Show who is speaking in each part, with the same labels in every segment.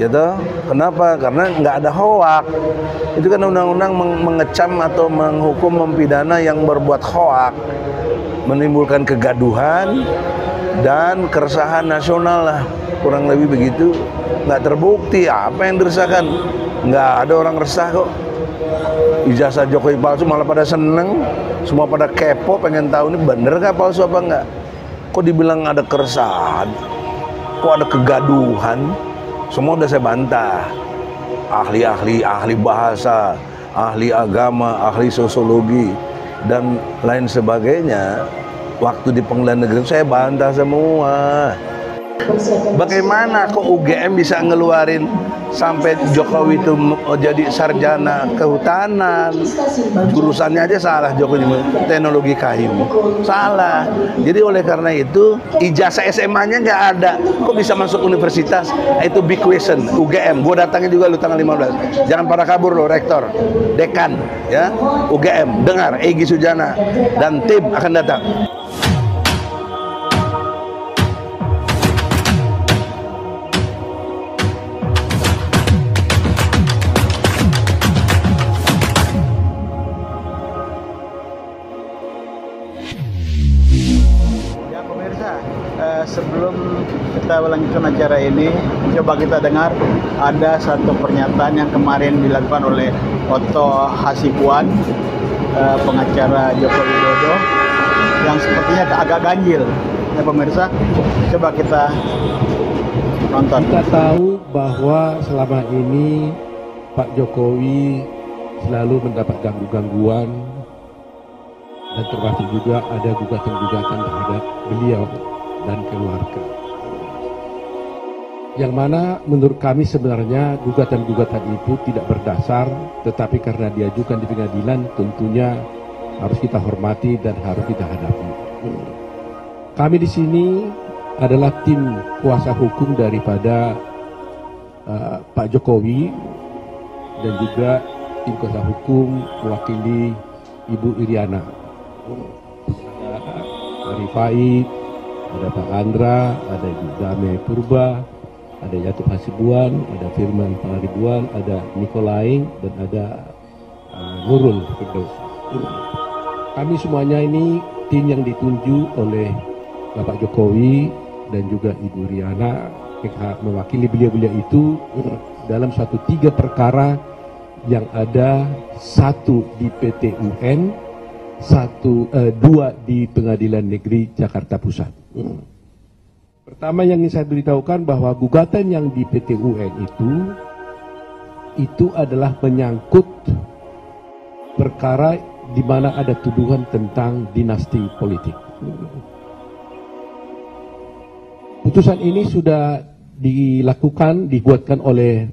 Speaker 1: gitu. Kenapa? Karena nggak ada hoak. Itu kan undang-undang mengecam atau menghukum mempidana yang berbuat hoak, menimbulkan kegaduhan dan keresahan nasional lah, kurang lebih begitu. Nggak terbukti apa yang diresahkan, nggak ada orang resah kok. Ijazah Jokowi palsu malah pada seneng, semua pada kepo pengen tahu ini bener nggak palsu apa nggak. Kok dibilang ada keresahan, kok ada kegaduhan, semua udah saya bantah. Ahli bahasa, ahli agama, ahli sosiologi dan lain sebagainya, waktu di pengadilan negeri saya bantah semua. Bagaimana kok UGM bisa ngeluarin sampai Jokowi itu jadi sarjana kehutanan, jurusannya aja salah, Jokowi teknologi kayu salah. Jadi oleh karena itu ijazah SMA-nya nggak ada, kok bisa masuk universitas? Itu big question. UGM, gue datangin juga lu tanggal 15. Jangan pada kabur lo, rektor, dekan, ya UGM, dengar Egy Sujana dan tim akan datang.
Speaker 2: Sebelum kita melanjutkan acara ini, coba kita dengar ada satu pernyataan yang kemarin dilakukan oleh Otto Hasibuan, pengacara Joko Widodo, yang sepertinya agak ganjil. Ya pemirsa, coba kita nonton.
Speaker 3: Kita tahu bahwa selama ini Pak Jokowi selalu mendapat gangguan dan termasuk juga ada gugatan-gugatan terhadap beliau dan keluarga, yang mana menurut kami sebenarnya gugatan-gugatan itu tidak berdasar, tetapi karena diajukan di pengadilan tentunya harus kita hormati dan harus kita hadapi. Kami di sini adalah tim kuasa hukum daripada Pak Jokowi dan juga tim kuasa hukum mewakili Ibu Iriana. Ada Rifai, ada Pak Andra, ada Ibu Dame Purba, ada Yatub Hasibuan, ada Firman Pangaribuan, ada Nikolaing, dan ada Nurul Firdaus. Kami semuanya ini tim yang ditunjuk oleh Bapak Jokowi dan juga Ibu Riana mewakili beliau-beliau itu dalam suatu 3 perkara yang ada, 1 di PT UN, 2 di Pengadilan Negeri Jakarta Pusat. Pertama yang ingin saya beritahukan bahwa gugatan yang di PT UN itu adalah menyangkut perkara di mana ada tuduhan tentang dinasti politik. Putusan ini sudah dibuatkan oleh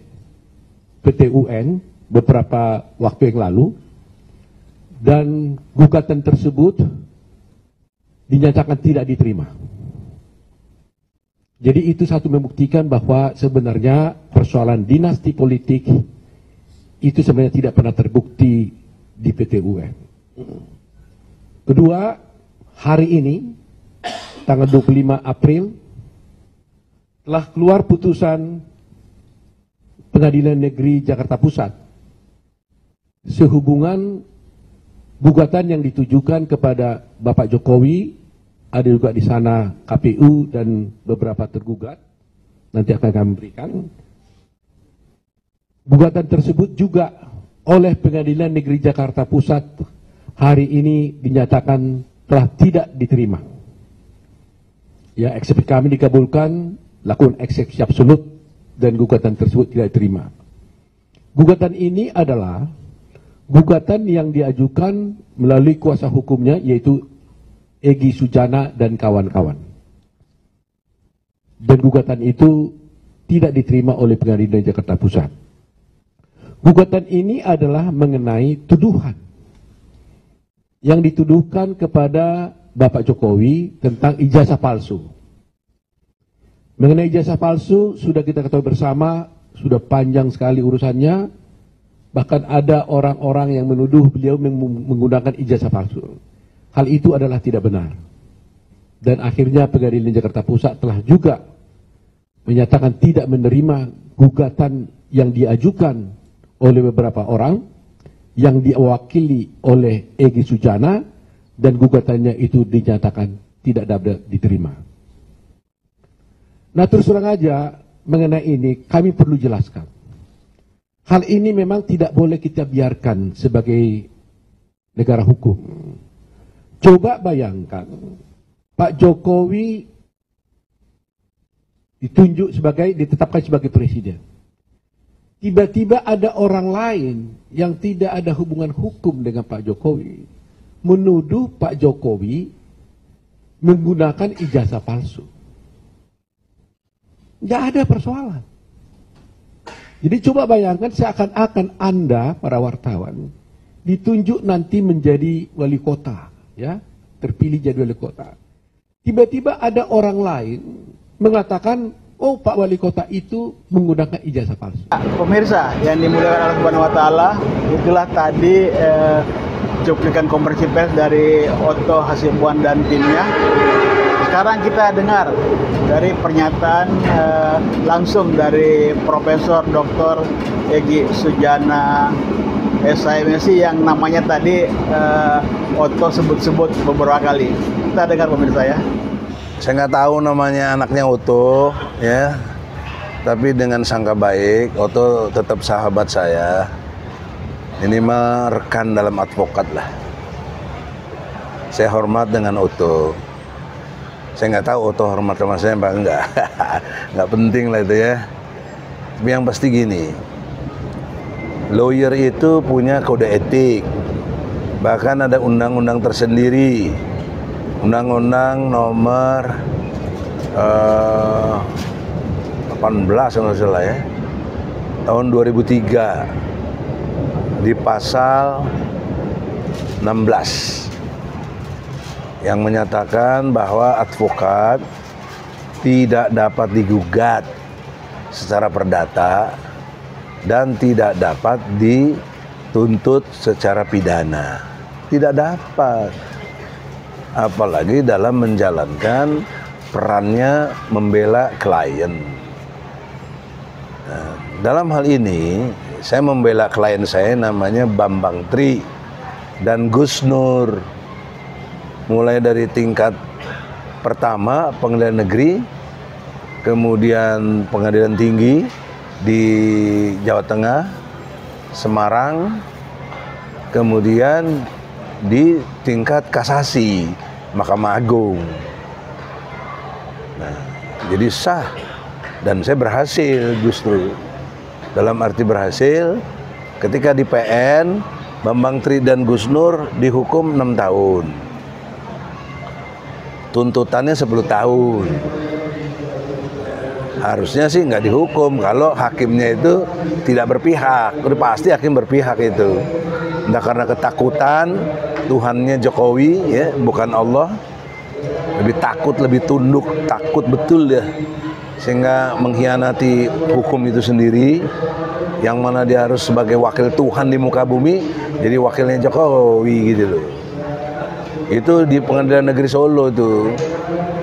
Speaker 3: PT UN beberapa waktu yang lalu, dan gugatan tersebut dinyatakan tidak diterima. Jadi itu satu membuktikan bahwa sebenarnya persoalan dinasti politik itu sebenarnya tidak pernah terbukti di PT UN. Kedua, hari ini tanggal 25 April telah keluar putusan Pengadilan Negeri Jakarta Pusat sehubungan gugatan yang ditujukan kepada Bapak Jokowi, ada juga di sana KPU dan beberapa tergugat, nanti akan kami berikan. Gugatan tersebut juga oleh Pengadilan Negeri Jakarta Pusat hari ini dinyatakan telah tidak diterima. Ya, eksepsi kami dikabulkan, lakukan eksepsi absolut, dan gugatan tersebut tidak diterima. Gugatan ini adalah gugatan yang diajukan melalui kuasa hukumnya, yaitu Egy Sujana dan kawan-kawan. Dan gugatan itu tidak diterima oleh Pengadilan Jakarta Pusat. Gugatan ini adalah mengenai tuduhan yang dituduhkan kepada Bapak Jokowi tentang ijazah palsu. Mengenai ijazah palsu sudah kita ketahui bersama, sudah panjang sekali urusannya. Bahkan ada orang-orang yang menuduh beliau menggunakan ijazah palsu. Hal itu adalah tidak benar. Dan akhirnya Pengadilan Jakarta Pusat telah juga menyatakan tidak menerima gugatan yang diajukan oleh beberapa orang yang diwakili oleh Egy Sujana, dan gugatannya itu dinyatakan tidak dapat diterima. Nah, terus terang aja mengenai ini kami perlu jelaskan. Hal ini memang tidak boleh kita biarkan sebagai negara hukum. Coba bayangkan, Pak Jokowi ditetapkan sebagai presiden. Tiba-tiba ada orang lain yang tidak ada hubungan hukum dengan Pak Jokowi menuduh Pak Jokowi menggunakan ijazah palsu. Nggak ada persoalan. Jadi coba bayangkan seakan-akan Anda, para wartawan, ditunjuk nanti menjadi wali kota, ya, terpilih jadi wali kota. Tiba-tiba ada orang lain mengatakan, oh, Pak Wali Kota itu menggunakan ijazah palsu.
Speaker 2: Pemirsa yang dimuliakan Allah Subhanahu wa Ta'ala, itulah tadi cuplikan konferensi pers dari Otto Hasibuan dan timnya. Sekarang kita dengar dari pernyataan langsung dari Profesor Dr. Egy Sujana SIMSI yang namanya tadi Otto sebut-sebut beberapa kali. Kita dengar pemirsa ya.
Speaker 1: Saya nggak tahu namanya anaknya Otto, ya. Tapi dengan sangka baik, Otto tetap sahabat saya. Ini mah rekan dalam advokat lah. Saya hormat dengan Otto. Saya nggak tahu Otto hormat sama saya apa enggak. Nggak penting lah itu ya. Tapi yang pasti gini, lawyer itu punya kode etik. Bahkan ada undang-undang tersendiri. Undang-undang nomor 18 kalau nggak salah ya, tahun 2003 di pasal 16 yang menyatakan bahwa advokat tidak dapat digugat secara perdata dan tidak dapat dituntut secara pidana. Tidak dapat. Apalagi dalam menjalankan perannya membela klien. Nah, dalam hal ini, saya membela klien saya namanya Bambang Tri dan Gus Nur. Mulai dari tingkat pertama pengadilan negeri, kemudian pengadilan tinggi di Jawa Tengah, Semarang, kemudian di tingkat kasasi Mahkamah Agung. Nah, jadi sah dan saya berhasil justru. Dalam arti berhasil, ketika di PN, Bambang Tri dan Gus Nur dihukum 6 tahun. Tuntutannya 10 tahun. Harusnya sih nggak dihukum kalau hakimnya itu tidak berpihak. Udah pasti hakim berpihak itu. Entah karena ketakutan Tuhannya Jokowi, ya, bukan Allah. Lebih takut, lebih tunduk, takut betul ya, sehingga mengkhianati hukum itu sendiri, yang mana dia harus sebagai wakil Tuhan di muka bumi, jadi wakilnya Jokowi gitu loh. Itu di Pengadilan Negeri Solo itu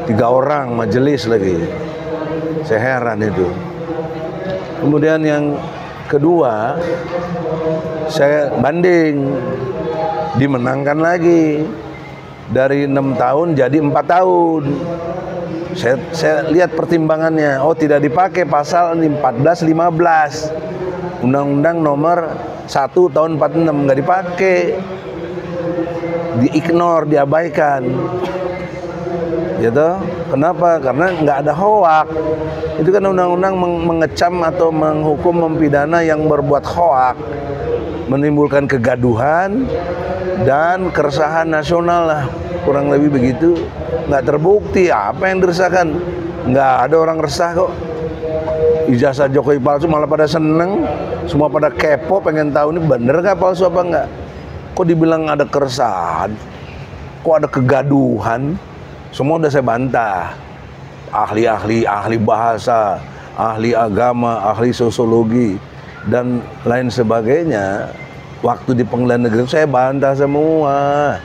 Speaker 1: 3 orang majelis lagi. Saya heran itu. Kemudian yang kedua, saya banding, dimenangkan lagi dari 6 tahun jadi 4 tahun. Saya lihat pertimbangannya. Oh, tidak dipakai pasal 14-15 Undang-Undang nomor 1 tahun 46, nggak dipakai, di-ignore, diabaikan. Gitu. Kenapa? Karena nggak ada hoak. Itu kan undang-undang mengecam atau menghukum, mempidana yang berbuat hoak, menimbulkan kegaduhan dan keresahan nasional lah, kurang lebih begitu. Nggak terbukti apa yang diresahkan, nggak ada orang resah kok. Ijazah Jokowi palsu malah pada seneng, semua pada kepo pengen tahu ini bener nggak palsu apa nggak. Kok dibilang ada keresahan, kok ada kegaduhan, semua udah saya bantah. Ahli bahasa, ahli agama, ahli sosiologi dan lain sebagainya. Waktu di Pengadilan Negeri saya bantah semua.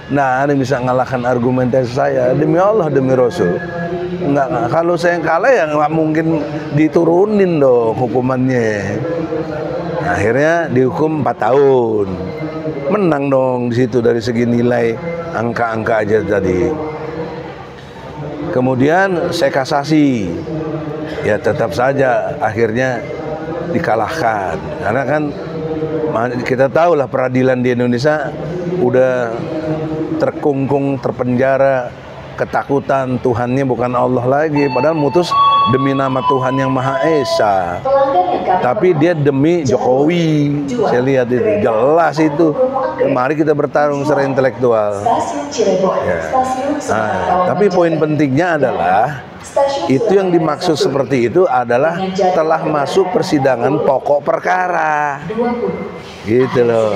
Speaker 1: Nggak ada yang bisa ngalahkan argumentasi saya, demi Allah, demi Rasul. Nggak. Kalau saya kalah ya nggak mungkin diturunin dong hukumannya. Akhirnya dihukum 4 tahun. Menang dong di situ dari segi nilai angka-angka aja tadi. Kemudian saya kasasi. Ya tetap saja akhirnya dikalahkan. Karena kan kita tahu lah peradilan di Indonesia udah terkungkung, terpenjara, ketakutan Tuhannya bukan Allah lagi, padahal mutus demi nama Tuhan yang Maha Esa. Tapi dia demi Jokowi. Saya lihat itu jelas itu. Mari kita bertarung secara intelektual. Ya. Nah, tapi poin pentingnya adalah itu yang dimaksud seperti itu adalah telah masuk persidangan pokok perkara. Gitu loh.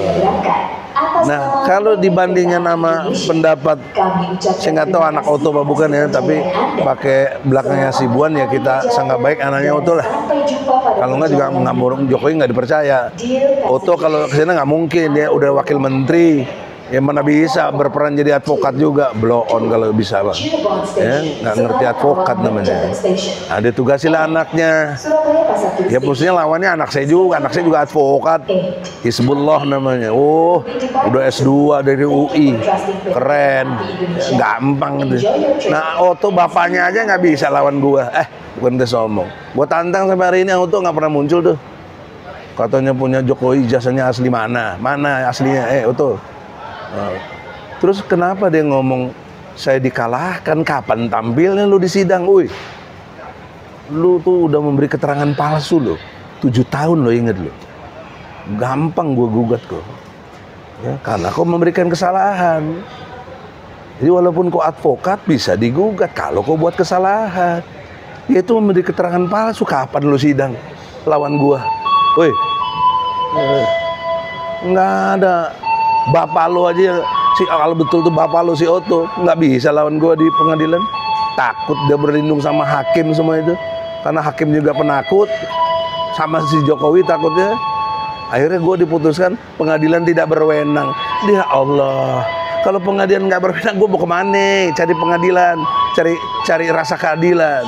Speaker 1: Nah, kalau dibandingkan nama pendapat, saya nggak tahu anak Oto apa bukan ya, tapi pakai belakangnya Hasibuan ya kita sangat baik anaknya Oto lah. Kalau nggak juga nggak murung, Jokowi nggak dipercaya. Oto kalau kesana nggak mungkin, dia udah wakil menteri. Ya mana bisa berperan jadi advokat juga, blow on kalau bisa bang. Ya nggak ngerti advokat namanya. Nah, ditugasilah anaknya. Ya maksudnya lawannya anak saya juga advokat. Hizbullah namanya. Oh, udah S2 dari UI, keren, gampang gitu. Nah, Oto bapaknya aja nggak bisa lawan gua. Bukan dia sombong. Gua tantang sampai hari ini Oto nggak pernah muncul tuh. Katanya punya Jokowi, ijazahnya asli mana? Mana aslinya? Oto. Terus kenapa dia ngomong saya dikalahkan? Kapan tampilnya lu di sidang? Lu tuh udah memberi keterangan palsu lo. 7 tahun lo, inget lo. Gampang gue gugat kok. Ya, karena kau memberikan kesalahan. Jadi walaupun kau advokat bisa digugat kalau kau buat kesalahan. Yaitu memberi keterangan palsu. Kapan lu sidang lawan gua? Nggak ada. Bapak lo aja kalau betul tuh bapak lo si Oto nggak bisa lawan gue di pengadilan. Takut dia berlindung sama hakim semua itu, karena hakim juga penakut sama si Jokowi takutnya. Akhirnya gue diputuskan pengadilan tidak berwenang. Ya Allah, kalau pengadilan nggak berwenang gue mau kemana? Cari pengadilan, cari rasa keadilan.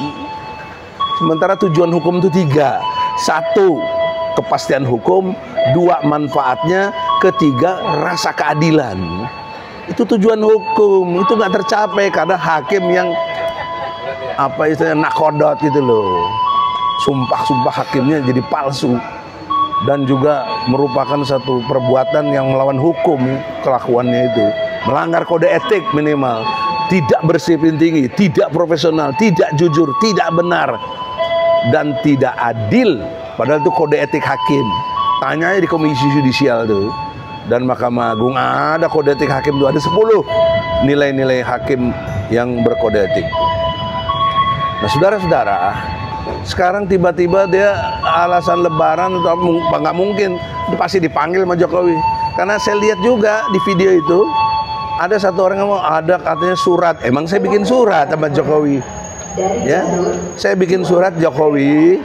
Speaker 1: Sementara tujuan hukum itu 3. 1, kepastian hukum. 2, manfaatnya. 3, rasa keadilan. Itu tujuan hukum. Itu nggak tercapai karena hakim yang apa istilahnya nakodot gitu loh. Sumpah hakimnya jadi palsu dan juga merupakan satu perbuatan yang melawan hukum. Kelakuannya itu melanggar kode etik minimal, tidak bersifat tinggi, tidak profesional, tidak jujur, tidak benar, dan tidak adil. Padahal itu kode etik hakim. Tanya aja di Komisi Yudisial tuh dan Mahkamah Agung, ada kode etik hakim tuh, ada 10 nilai-nilai hakim yang berkode etik. Nah, saudara-saudara, sekarang tiba-tiba dia alasan lebaran atau nggak mungkin, dia pasti dipanggil sama Jokowi. Karena saya lihat juga di video itu ada satu orang yang mau ada katanya surat. Emang saya bikin surat sama Jokowi. Ya, saya bikin surat, Jokowi,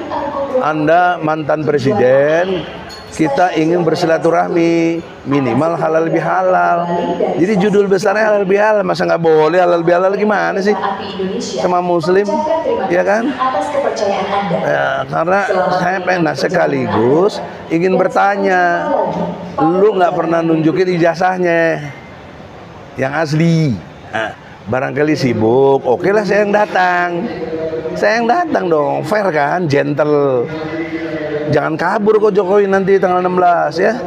Speaker 1: Anda mantan presiden, kita ingin bersilaturahmi, minimal halal bihalal. Jadi judul besarnya halal bihalal, masa nggak boleh halal bihalal gimana sih sama muslim, ya kan? Ya, karena saya pengen sekaligus ingin bertanya, lu nggak pernah nunjukin ijazahnya yang asli. Nah, barangkali sibuk, oke lah saya yang datang dong, fair kan, gentle. Jangan kabur kok Jokowi nanti tanggal 16 ya.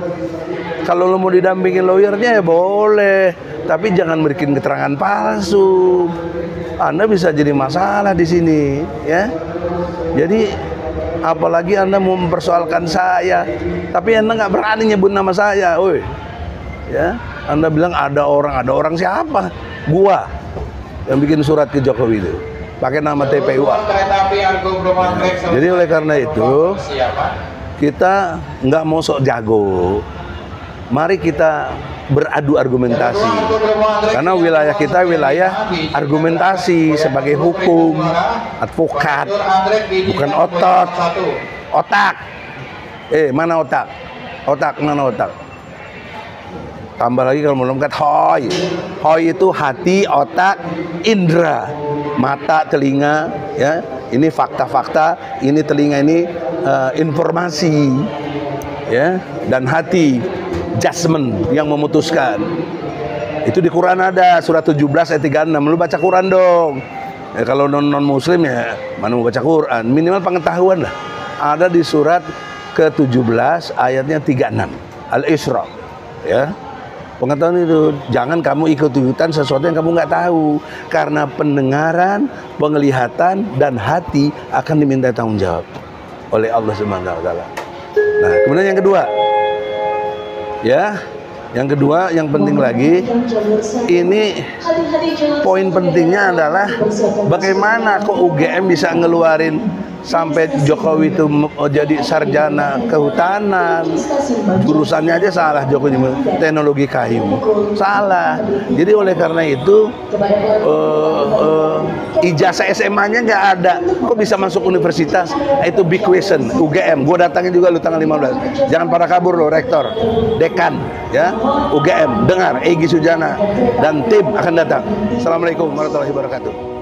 Speaker 1: Kalau lo mau didampingin lawyernya ya boleh, tapi jangan bikin keterangan palsu. Anda bisa jadi masalah di sini ya. Jadi apalagi Anda mau mempersoalkan saya, tapi Anda nggak berani nyebut nama saya, ya. Anda bilang ada orang siapa? Gua yang bikin surat ke Jokowi itu. Pakai nama TPU. Jadi oleh karena itu kita nggak mau sok jago. Mari kita beradu argumentasi. Karena wilayah kita wilayah argumentasi sebagai hukum, advokat, bukan otot. Otak. Mana otak? Mana otak? Tambah lagi kalau melompat hoi. Hoi itu hati, otak, indera, mata, telinga, ya. Ini fakta-fakta, ini telinga, ini informasi, ya. Dan hati, judgment yang memutuskan. Itu di Quran ada surat 17 ayat 36. Lu baca Quran dong. Ya, kalau non muslim ya mana mau baca Quran, minimal pengetahuan lah. Ada di surat ke-17 ayatnya 36 Al-Isra, ya. Pengetahuan itu, jangan kamu ikut-ikutan sesuatu yang kamu nggak tahu, karena pendengaran, penglihatan, dan hati akan diminta tanggung jawab oleh Allah Subhanahu wa taala. Nah, kemudian yang kedua, ya, yang kedua, yang penting lagi, ini poin pentingnya adalah bagaimana kok UGM bisa ngeluarin sampai Jokowi itu jadi sarjana kehutanan, jurusannya aja salah. Jokowi teknologi kayu salah. Jadi oleh karena itu ijazah SMA-nya nggak ada, kok bisa masuk universitas? Itu big question. UGM, gue datangin juga lu tanggal 15. Jangan pada kabur lo, rektor, dekan, ya. UGM dengar, Egy Sujana dan tim akan datang. Assalamualaikum warahmatullahi wabarakatuh.